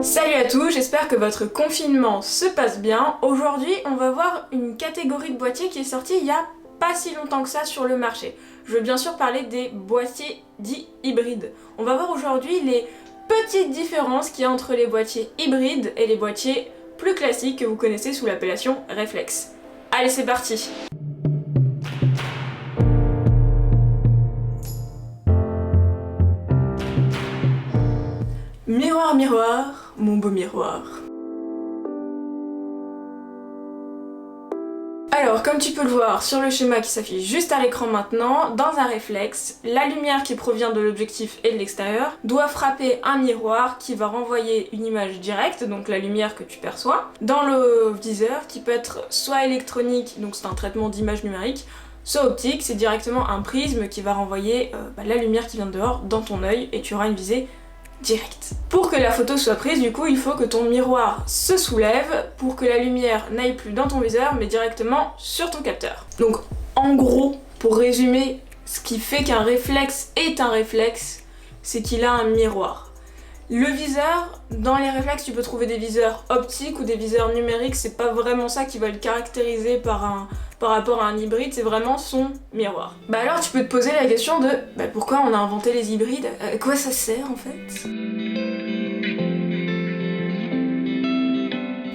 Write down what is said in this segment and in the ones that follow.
Salut à tous, j'espère que votre confinement se passe bien. Aujourd'hui, on va voir une catégorie de boîtiers qui est sortie il y a pas si longtemps que ça sur le marché. Je veux bien sûr parler des boîtiers dits hybrides. On va voir aujourd'hui les petites différences qu'il y a entre les boîtiers hybrides et les boîtiers plus classiques que vous connaissez sous l'appellation réflexe. Allez, c'est parti! Miroir, miroir, mon beau miroir. Alors, comme tu peux le voir sur le schéma qui s'affiche juste à l'écran maintenant, dans un réflexe, la lumière qui provient de l'objectif et de l'extérieur doit frapper un miroir qui va renvoyer une image directe, donc la lumière que tu perçois, dans le viseur qui peut être soit électronique, donc c'est un traitement d'image numérique, soit optique, c'est directement un prisme qui va renvoyer la lumière qui vient de dehors dans ton œil et tu auras une visée direct. Pour que la photo soit prise, du coup, il faut que ton miroir se soulève pour que la lumière n'aille plus dans ton viseur, mais directement sur ton capteur. Donc, en gros, pour résumer, ce qui fait qu'un réflexe est un réflexe, c'est qu'il a un miroir. Le viseur, dans les réflexes, tu peux trouver des viseurs optiques ou des viseurs numériques, c'est pas vraiment ça qui va le caractériser par rapport à un hybride, c'est vraiment son miroir. Bah alors tu peux te poser la question de pourquoi on a inventé les hybrides, à quoi ça sert en fait?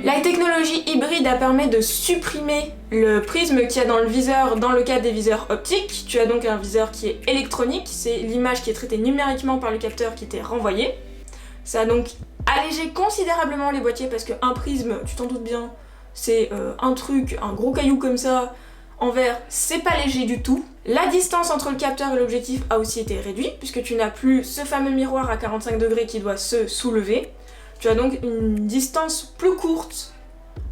La technologie hybride permet de supprimer le prisme qu'il y a dans le viseur dans le cas des viseurs optiques. Tu as donc un viseur qui est électronique, c'est l'image qui est traitée numériquement par le capteur qui t'est renvoyée. Ça a donc allégé considérablement les boîtiers parce qu'un prisme, tu t'en doutes bien, c'est un gros caillou comme ça, en verre, c'est pas léger du tout. La distance entre le capteur et l'objectif a aussi été réduite puisque tu n'as plus ce fameux miroir à 45 degrés qui doit se soulever. Tu as donc une distance plus courte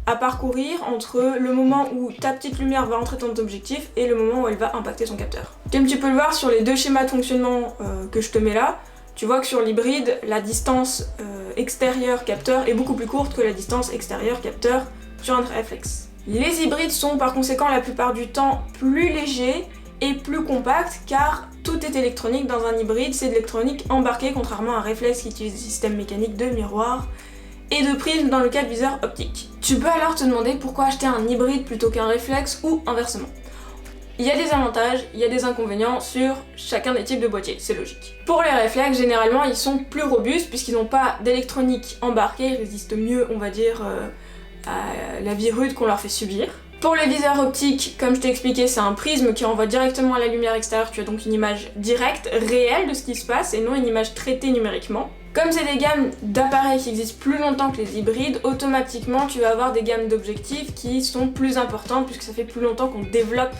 à parcourir entre le moment où ta petite lumière va entrer dans ton objectif et le moment où elle va impacter ton capteur. Comme tu peux le voir sur les deux schémas de fonctionnement que je te mets là, tu vois que sur l'hybride, la distance extérieure capteur est beaucoup plus courte que la distance extérieure capteur sur un réflexe. Les hybrides sont par conséquent la plupart du temps plus légers et plus compacts car tout est électronique dans un hybride, c'est de l'électronique embarquée contrairement à un réflexe qui utilise des systèmes mécaniques de miroir et de prisme dans le cas de viseur optique. Tu peux alors te demander pourquoi acheter un hybride plutôt qu'un réflexe ou inversement. Il y a des avantages, il y a des inconvénients sur chacun des types de boîtiers, c'est logique. Pour les réflexes, généralement, ils sont plus robustes puisqu'ils n'ont pas d'électronique embarquée, ils résistent mieux, on va dire, à la vie rude qu'on leur fait subir. Pour les viseurs optiques, comme je t'ai expliqué, c'est un prisme qui renvoie directement à la lumière extérieure, tu as donc une image directe, réelle de ce qui se passe et non une image traitée numériquement. Comme c'est des gammes d'appareils qui existent plus longtemps que les hybrides, automatiquement tu vas avoir des gammes d'objectifs qui sont plus importantes puisque ça fait plus longtemps qu'on développe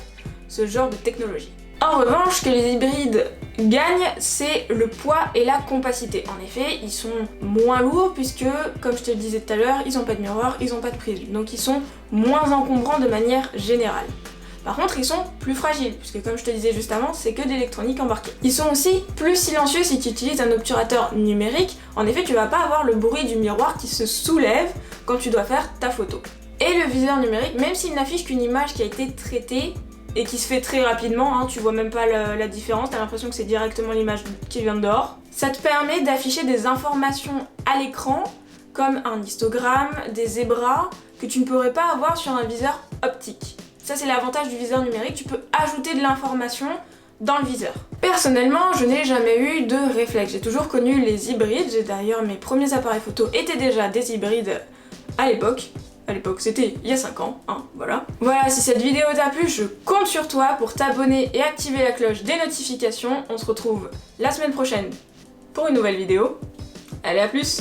ce genre de technologie. En revanche, ce que les hybrides gagnent, c'est le poids et la compacité. En effet, ils sont moins lourds puisque, comme je te le disais tout à l'heure, ils n'ont pas de miroir, ils n'ont pas de prisme. Donc ils sont moins encombrants de manière générale. Par contre, ils sont plus fragiles, puisque comme je te disais juste avant, c'est que d'électronique embarquée. Ils sont aussi plus silencieux si tu utilises un obturateur numérique. En effet, tu vas pas avoir le bruit du miroir qui se soulève quand tu dois faire ta photo. Et le viseur numérique, même s'il n'affiche qu'une image qui a été traitée, et qui se fait très rapidement, tu vois même pas la différence, t'as l'impression que c'est directement l'image qui vient de dehors. Ça te permet d'afficher des informations à l'écran, comme un histogramme, des zébras, que tu ne pourrais pas avoir sur un viseur optique. Ça c'est l'avantage du viseur numérique, tu peux ajouter de l'information dans le viseur. Personnellement, je n'ai jamais eu de réflexe, j'ai toujours connu les hybrides, d'ailleurs mes premiers appareils photo étaient déjà des hybrides à l'époque. À l'époque, c'était il y a 5 ans, voilà. Voilà, si cette vidéo t'a plu, je compte sur toi pour t'abonner et activer la cloche des notifications. On se retrouve la semaine prochaine pour une nouvelle vidéo. Allez, à plus!